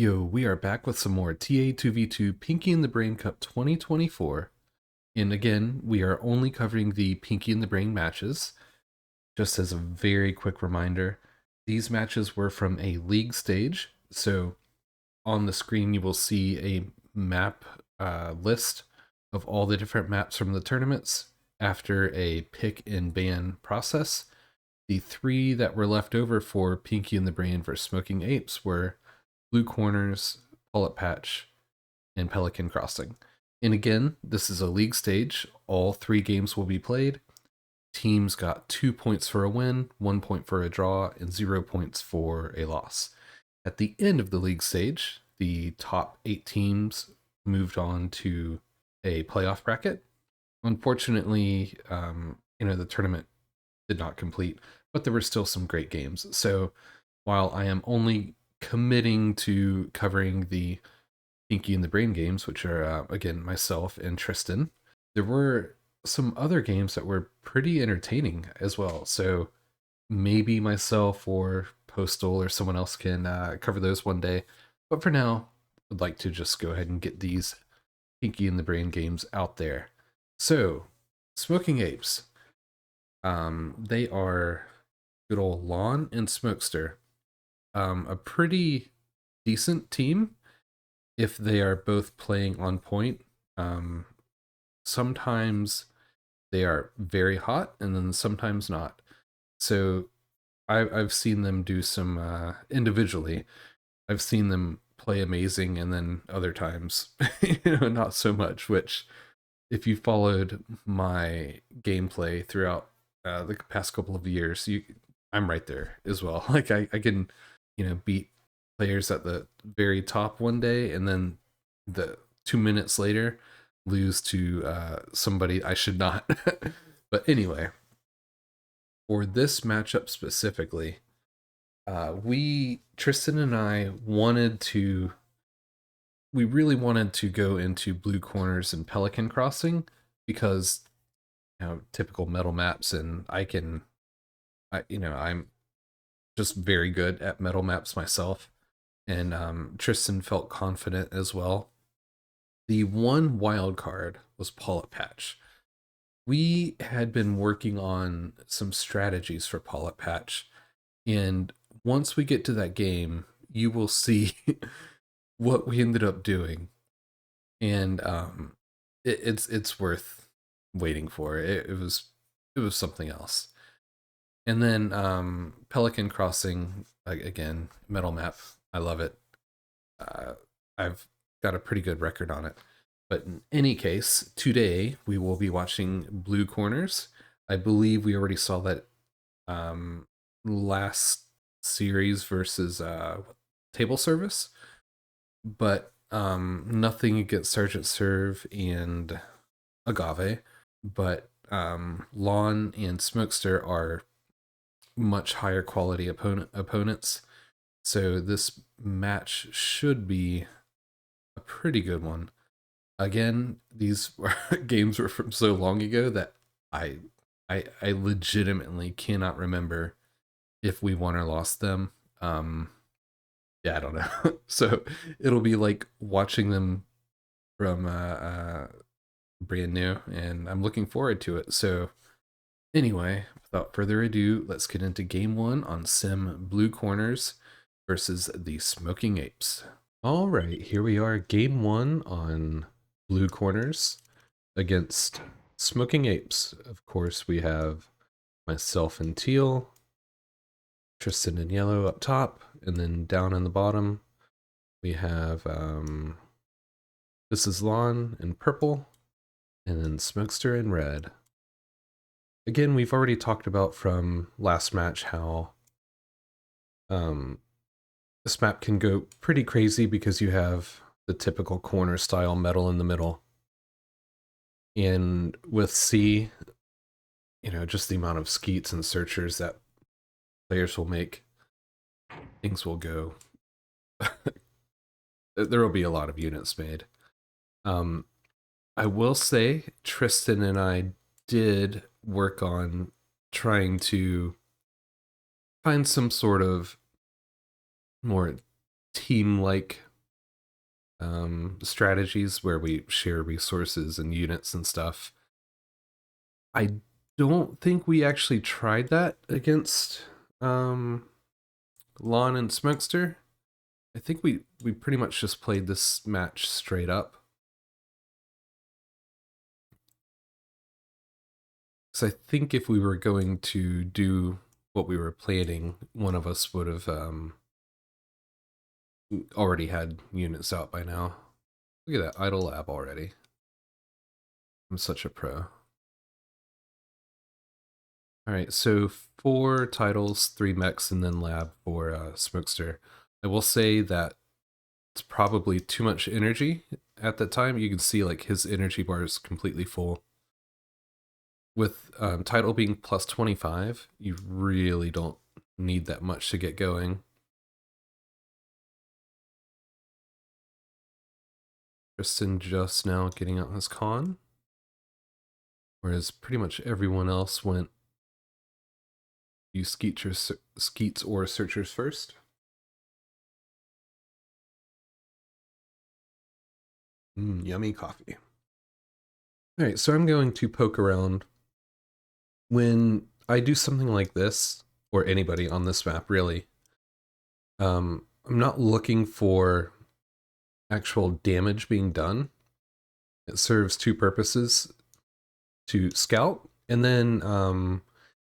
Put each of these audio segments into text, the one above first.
Yo, we are back with some more TA2v2 Pinky and the Brain Cup 2024. And again, we are only covering the Pinky and the Brain matches. Just as a very quick reminder, these matches were from a league stage. So on the screen, you will see a map list of all the different maps from the tournaments after a pick and ban process. The three that were left over for Pinky and the Brain versus Smoking Apes were Blue Corners, Pull-Up Patch, and Pelican Crossing. And again, this is a league stage. All three games will be played. Teams got 2 points for a win, 1 point for a draw, and 0 points for a loss. At the end of the league stage, the top 8 teams moved on to a playoff bracket. Unfortunately, the tournament did not complete, but there were still some great games. So while I am only committing to covering the Pinky and the Brain games, which are, again, myself and Tristan, there were some other games that were pretty entertaining as well. So maybe myself or Postal or someone else can cover those one day. But for now, I'd like to just go ahead and get these Pinky and the Brain games out there. So, Smoking Apes. They are good old Lawn and Smokester. A pretty decent team if they are both playing on point. Sometimes they are very hot and then sometimes not. So I've seen them do some individually. I've seen them play amazing, and then other times, not so much, which if you followed my gameplay throughout the past couple of years, I'm right there as well. Like I can, beat players at the very top one day, and then the 2 minutes later lose to somebody I should not. But anyway, for this matchup specifically, Tristan and I we really wanted to go into Blue Corners and Pelican Crossing because, typical metal maps, and I'm just very good at metal maps myself, and Tristan felt confident as well. The one wild card was Pull-Up Patch. We had been working on some strategies for Pull-Up Patch, and once we get to that game, you will see what we ended up doing, and it's worth waiting for. It was something else. And then Pelican Crossing, again, metal map. I love it. I've got a pretty good record on it. But in any case, today we will be watching Blue Corners. I believe we already saw that last series versus Table Service. But nothing against Sergeant Serve and Agave. But Lawn and Smokester are much higher quality opponents. So this match should be a pretty good one. Again, these games were from so long ago that I legitimately cannot remember if we won or lost them. Yeah, I don't know. So it'll be like watching them from brand new, and I'm looking forward to it. So anyway, without further ado, let's get into game one on Sim Blue Corners versus the Smoking Apes. All right, here we are, game one on Blue Corners against Smoking Apes. Of course, we have myself in teal, Tristan in yellow up top, and then down in the bottom, we have, this is Lawn in purple, and then Smokester in red. Again, we've already talked about from last match how this map can go pretty crazy because you have the typical corner style metal in the middle. And with C, just the amount of skeets and searchers that players will make, things will go. There will be a lot of units made. I will say Tristan and I did work on trying to find some sort of more team-like strategies where we share resources and units and stuff. I don't think we actually tried that against Lon and Smokester. I think we pretty much just played this match straight up. Because I think if we were going to do what we were planning, one of us would have already had units out by now. Look at that, idle lab already. I'm such a pro. Alright, so 4 titles, 3 mechs, and then lab for Smokester. I will say that it's probably too much energy at that time. You can see like his energy bar is completely full. With title being plus 25, you really don't need that much to get going. Tristan just now getting out his con, whereas pretty much everyone else went use skeets or searchers first. Yummy coffee. All right, so I'm going to poke around. When I do something like this, or anybody on this map really, I'm not looking for actual damage being done. It serves 2 purposes: to scout, and then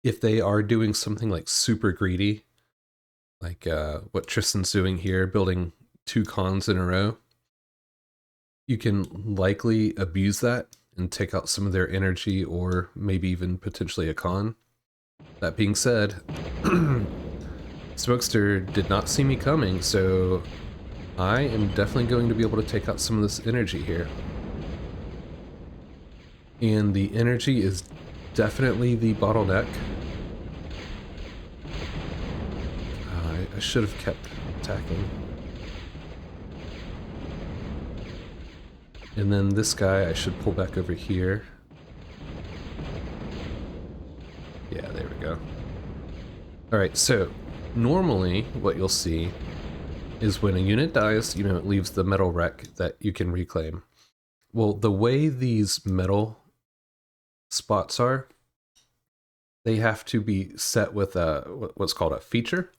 if they are doing something like super greedy, like what Tristan's doing here, building 2 cons in a row, you can likely abuse that and take out some of their energy, or maybe even potentially a con. That being said, Smokester did not see me coming, so I am definitely going to be able to take out some of this energy here. And the energy is definitely the bottleneck. I should have kept attacking. And then this guy I should pull back over here. Yeah, there we go. Alright, so normally what you'll see is when a unit dies, you know, it leaves the metal wreck that you can reclaim. Well, the way these metal spots are, they have to be set with what's called a feature.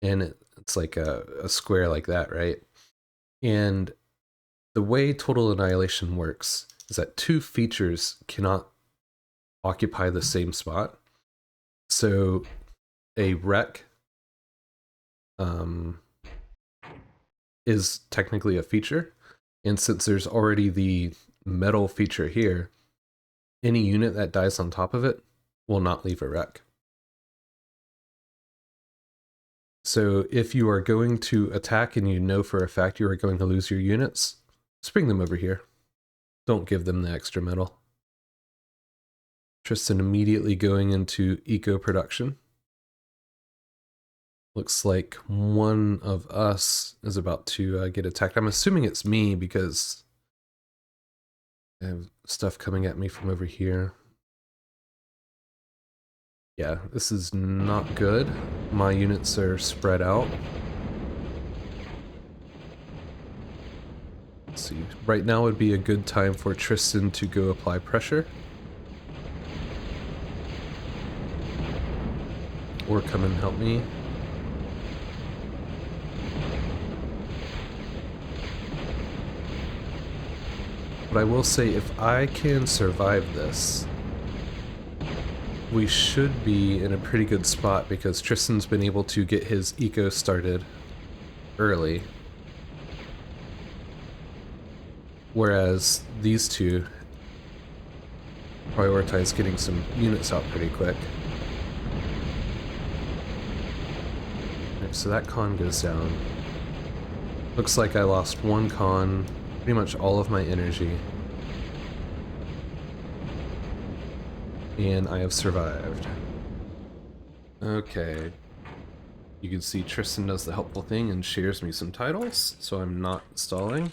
And it's like a square like that, right? And the way Total Annihilation works is that 2 features cannot occupy the same spot. So a wreck is technically a feature, and since there's already the metal feature here, any unit that dies on top of it will not leave a wreck. So if you are going to attack and you know for a fact you are going to lose your units, just bring them over here. Don't give them the extra metal. Tristan immediately going into eco production. Looks like one of us is about to get attacked. I'm assuming it's me because I have stuff coming at me from over here. Yeah, this is not good. My units are spread out. Let's see. Right now would be a good time for Tristan to go apply pressure. Or come and help me. But I will say, if I can survive this, we should be in a pretty good spot because Tristan's been able to get his eco started early. Whereas these two prioritize getting some units out pretty quick. Alright, so that con goes down. Looks like I lost 1 con, pretty much all of my energy. And I have survived. Okay. You can see Tristan does the helpful thing and shares me some titles, so I'm not stalling.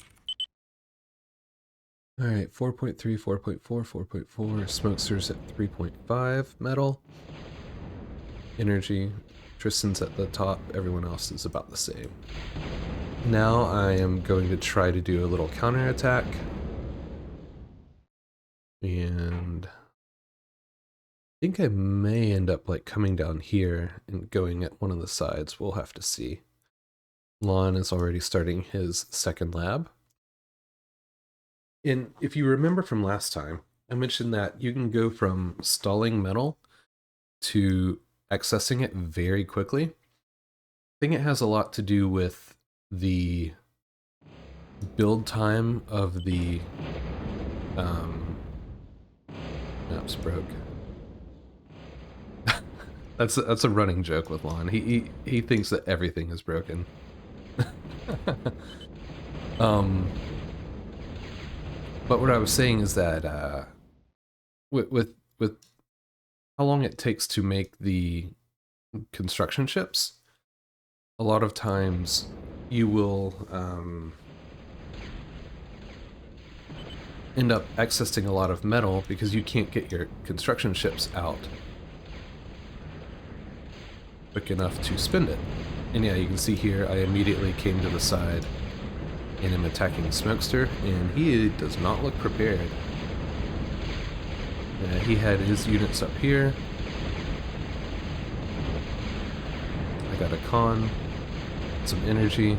Alright, 4.3, 4.4, 4.4. Smokester's at 3.5 metal. Energy. Tristan's at the top, everyone else is about the same. Now I am going to try to do a little counterattack. And I think I may end up like coming down here and going at one of the sides. We'll have to see. Lon is already starting his second lab. And if you remember from last time, I mentioned that you can go from stalling metal to accessing it very quickly. I think it has a lot to do with the build time of the maps broke. That's a running joke with Lon. He thinks that everything is broken. But what I was saying is that with how long it takes to make the construction ships, a lot of times you will end up accessing a lot of metal because you can't get your construction ships out quick enough to spend it. And yeah, you can see here I immediately came to the side and am attacking Smokester, and he does not look prepared. He had his units up here. I got a con, some energy.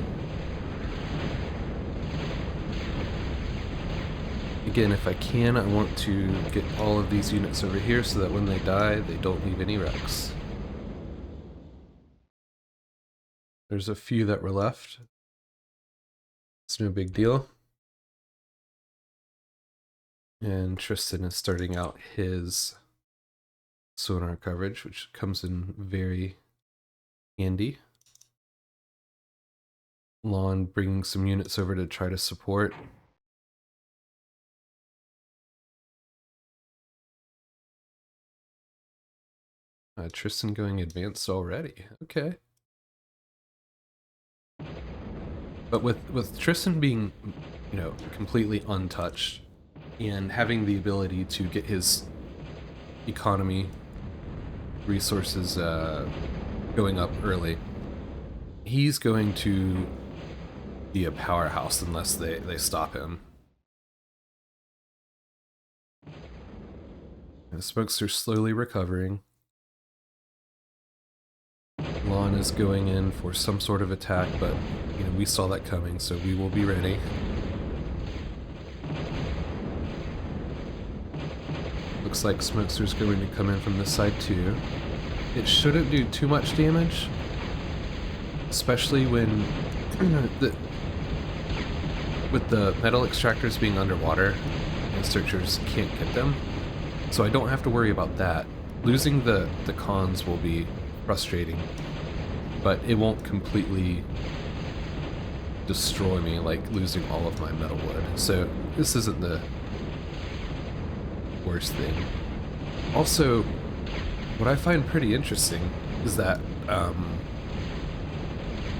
Again, if I can, I want to get all of these units over here so that when they die, they don't leave any wrecks. There's a few that were left. It's no big deal. And Tristan is starting out his sonar coverage, which comes in very handy. Lon bringing some units over to try to support. Tristan going advanced already. Okay. But with Tristan being, you know, completely untouched and having the ability to get his economy resources going up early, he's going to be a powerhouse unless they stop him. The Smokester's slowly recovering. Lon is going in for some sort of attack, but you know, we saw that coming, so we will be ready. Looks like Smokester's going to come in from this side too. It shouldn't do too much damage, especially when with the metal extractors being underwater, and searchers can't get them. So I don't have to worry about that. Losing the cons will be frustrating, but it won't completely destroy me like losing all of my metal wood. So this isn't the worst thing. Also, what I find pretty interesting is that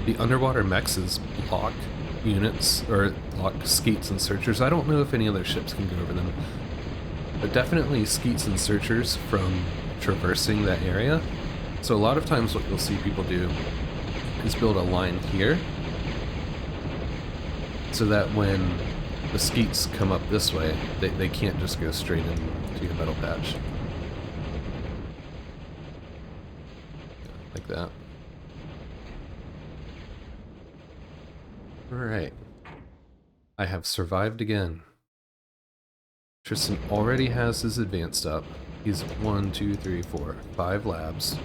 the underwater mexes block units, or block skeets and searchers. I don't know if any other ships can go over them, but definitely skeets and searchers from traversing that area. So a lot of times what you'll see people do is build a line here so that when the skeets come up this way, they can't just go straight into your metal patch. Like that. Alright. I have survived again. Tristan already has his advanced up. He's 1, 2, 3, 4, 5 labs.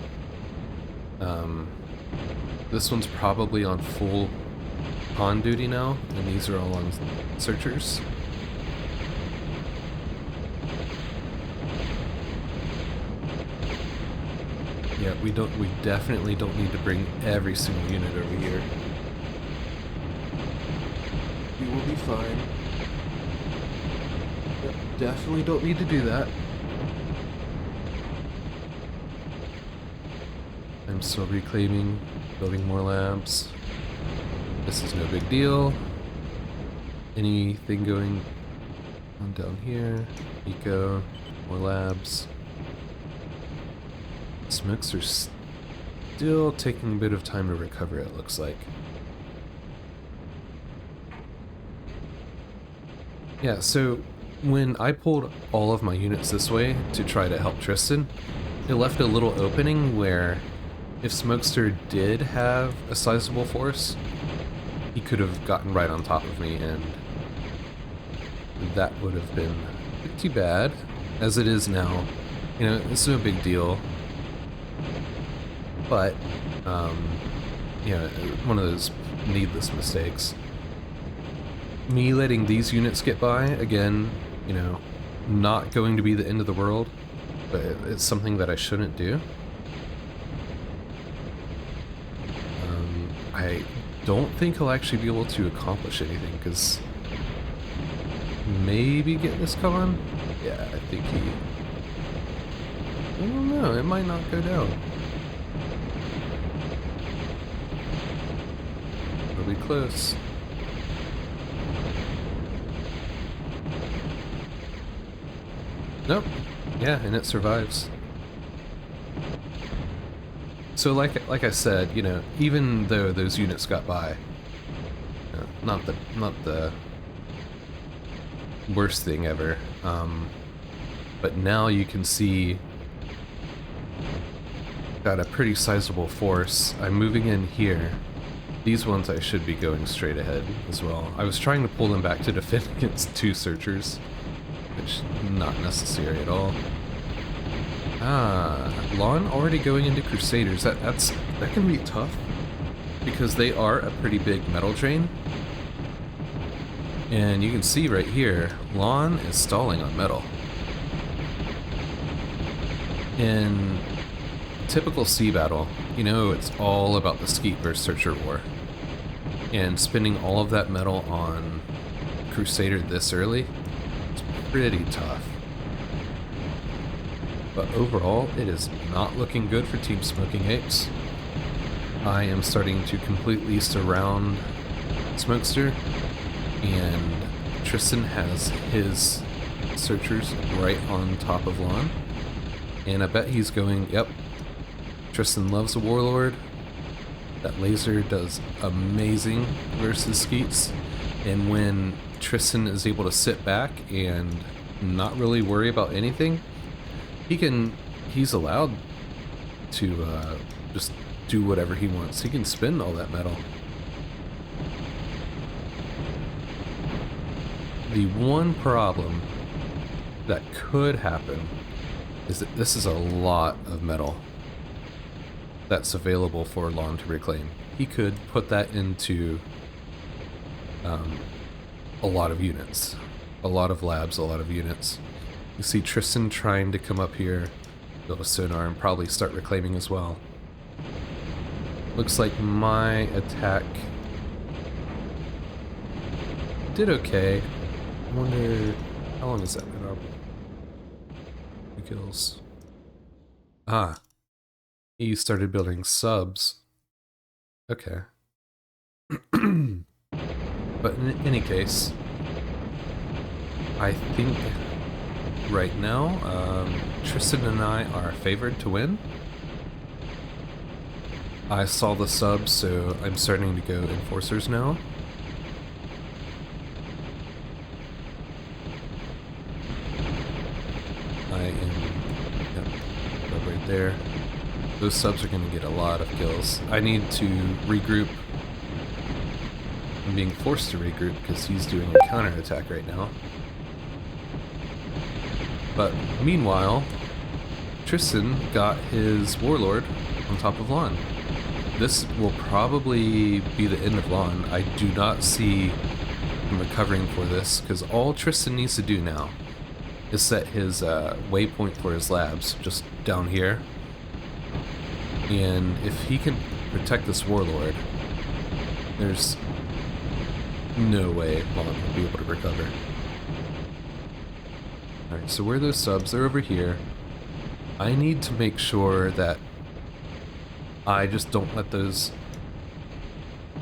This one's probably on full con duty now, and these are all on searchers. Yeah, we definitely don't need to bring every single unit over here. We will be fine. Yep, definitely don't need to do that. I'm still reclaiming, building more labs. This is no big deal. Anything going on down here? Eco, more labs. Smokes are still taking a bit of time to recover, it looks like. Yeah, so when I pulled all of my units this way to try to help Tristan, it left a little opening where if Smokester did have a sizable force, he could have gotten right on top of me, and that would have been pretty bad. As it is now, you know, it's no big deal. But, yeah, one of those needless mistakes. Me letting these units get by, again, you know, not going to be the end of the world, but it's something that I shouldn't do. I don't think he'll actually be able to accomplish anything, because maybe get this con? Yeah, I think he... I don't know, it might not go down. It'll be close. Nope. Yeah, and it survives. So like I said, you know, even though those units got by, you know, not the worst thing ever, but now you can see got a pretty sizable force. I'm moving in here. These ones I should be going straight ahead as well. I was trying to pull them back to defend against 2 searchers, which not necessary at all. Ah, Lawn already going into Crusaders. That can be tough because they are a pretty big metal drain. And you can see right here, Lawn is stalling on metal. In typical sea battle, you know, it's all about the Skeet versus Searcher war. And spending all of that metal on Crusader this early, it's pretty tough. But overall, it is not looking good for Team Smoking Apes. I am starting to completely surround Smokester, and Tristan has his searchers right on top of Lawn. And I bet he's going, yep, Tristan loves a Warlord. That laser does amazing versus Skeets. And when Tristan is able to sit back and not really worry about anything, he's allowed to just do whatever he wants. He can spend all that metal. The one problem that could happen is that this is a lot of metal that's available for Lawn to reclaim. He could put that into a lot of units, a lot of labs, a lot of units. You see Tristan trying to come up here, build a sonar, and probably start reclaiming as well. Looks like my attack did okay. I wonder, how long has that been up? 2 kills. Ah, he started building subs. Okay. But in any case, I think right now, Tristan and I are favored to win. I saw the subs, so I'm starting to go Enforcers now. I am, yep, right there. Those subs are going to get a lot of kills. I need to regroup. I'm being forced to regroup because he's doing a counterattack right now. But meanwhile, Tristan got his Warlord on top of Lawn. This will probably be the end of Lawn. I do not see him recovering for this, because all Tristan needs to do now is set his waypoint for his labs just down here. And if he can protect this Warlord, there's no way Lawn will be able to recover. Alright, so where are those subs? They're over here. I need to make sure that I just don't let those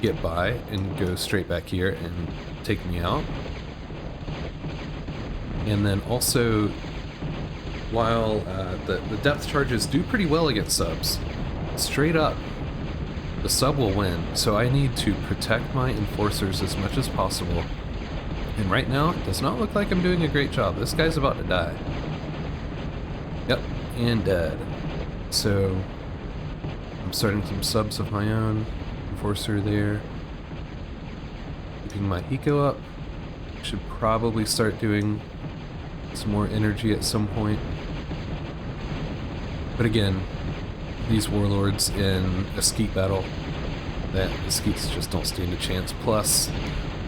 get by and go straight back here and take me out. And then also, while the depth charges do pretty well against subs, straight up, the sub will win. So I need to protect my Enforcers as much as possible And right now, it does not look like I'm doing a great job. This guy's about to die. Yep, and dead. So, I'm starting some subs of my own. Enforcer there. Keeping my eco up. Should probably start doing some more energy at some point. But again, these warlords in a skeet battle, the skeets just don't stand a chance. Plus,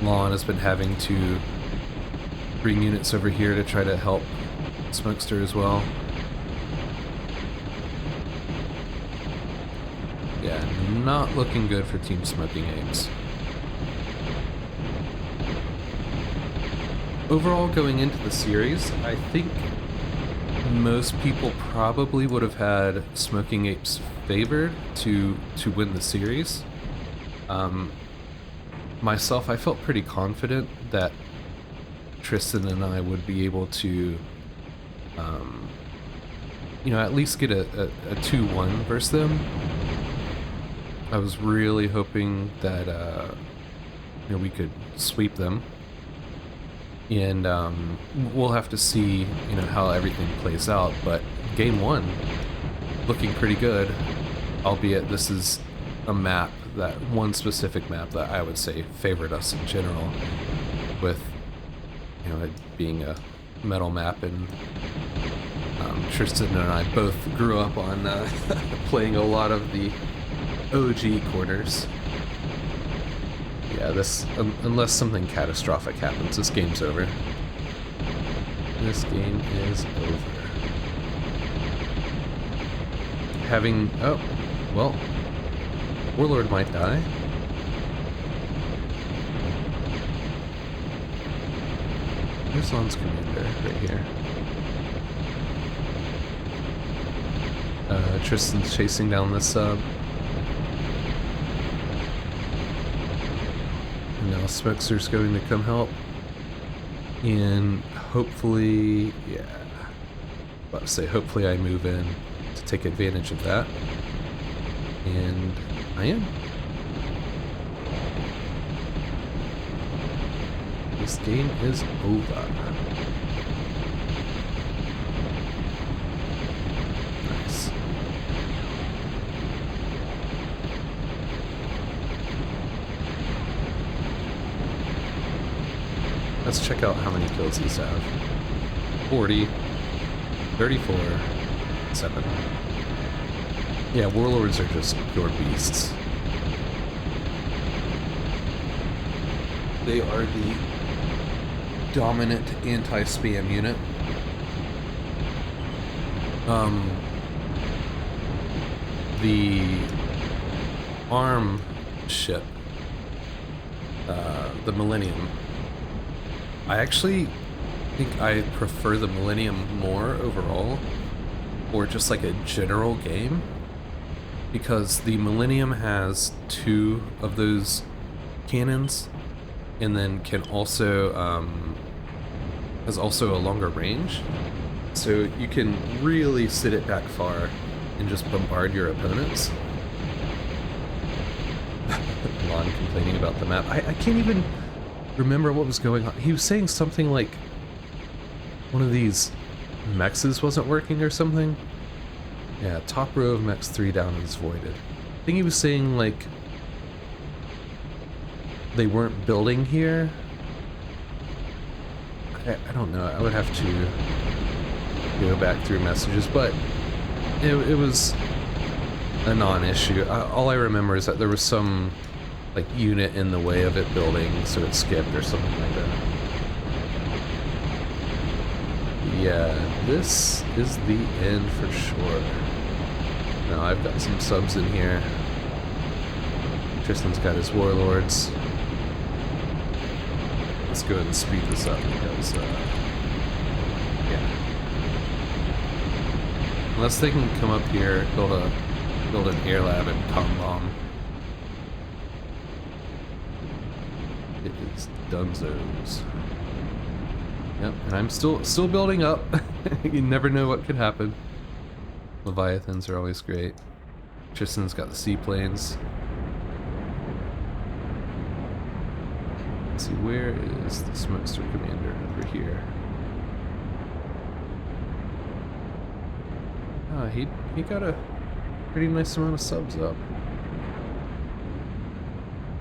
Lon has been having to bring units over here to try to help Smokester as well. Yeah, not looking good for Team Smoking Apes. Overall, going into the series, I think most people probably would have had Smoking Apes favored to win the series. Myself, I felt pretty confident that Tristan and I would be able to, you know, at least get a 2-1 versus them. I was really hoping that, you know, we could sweep them. And we'll have to see, you know, how everything plays out. But game one, looking pretty good. Albeit this is a map, that one specific map that I would say favored us in general, with, you know, it being a metal map, and Tristan and I both grew up on playing a lot of the OG quarters. Yeah, this, unless something catastrophic happens, this game's over. This game is over. Having, oh, well, Warlord might die. Where's Lon's commander? Right here. Tristan's chasing down this sub. Now Smokester's going to come help, and hopefully, yeah, about to say hopefully I move in to take advantage of that, and I am. This game is over. Nice. Let's check out how many kills these have. 40, 34, 7. Yeah, warlords are just pure beasts. They are the dominant anti-spam unit. The ARM ship, the Millennium, I actually think I prefer the Millennium more overall, or just like a general game, because the Millennium has 2 of those cannons, and then can also has also a longer range, so you can really sit it back far and just bombard your opponents. Lon complaining about the map. I can't even remember what was going on. He was saying something like one of these mexes wasn't working or something. Yeah, top row of mechs 3 down is voided. I think he was saying like they weren't building here. I don't know. I would have to go back through messages, but it was a non-issue. All I remember is that there was some like unit in the way of it building, so it skipped or something like that. Yeah, this is the end for sure. Now I've got some subs in here. Tristan's got his warlords. Let's go ahead and speed this up because, yeah. Unless they can come up here, build an air lab and com bomb. It is dunzos. Yep, and I'm still building up. You never know what could happen. Leviathans are always great. Tristan's got the seaplanes. Let's see, where is the Smokester Commander? Over here. Ah, he got a pretty nice amount of subs up.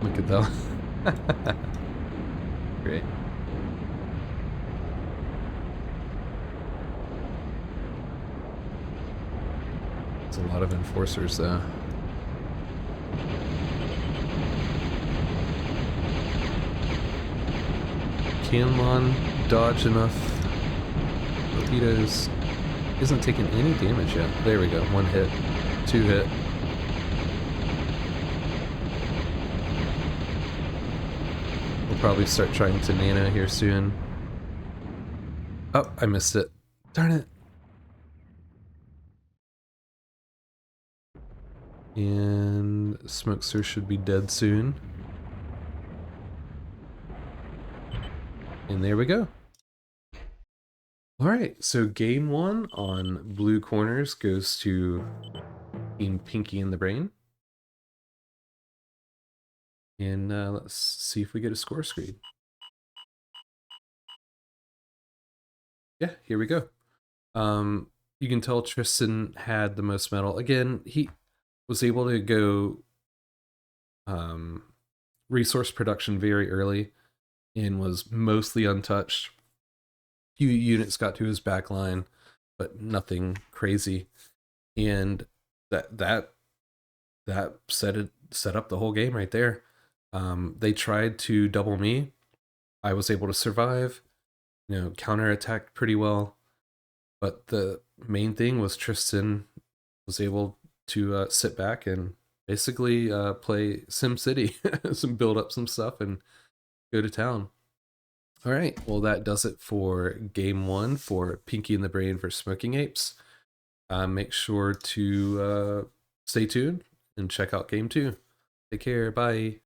Look at that. Great. It's a lot of enforcers though. Canlon dodge enough torpedoes. Isn't taking any damage yet. There we go. 1 hit, 2 hit. We'll probably start trying to nano here soon. Oh, I missed it. Darn it. And Smokester should be dead soon. And there we go. Alright, so game 1 on blue corners goes to Team Pinky in the Brain. And let's see if we get a score screen. Yeah, here we go. You can tell Tristan had the most metal. Again, he was able to go resource production very early and was mostly untouched. Few units got to his back line, but nothing crazy. And that set up the whole game right there. They tried to double me. I was able to survive, you know, counterattacked pretty well. But the main thing was Tristan was able to sit back and basically play SimCity, build up some stuff and go to town. All right, well that does it for game 1 for Pinky in the Brain for Smoking Apes. Make sure to stay tuned and check out game 2. Take care, bye.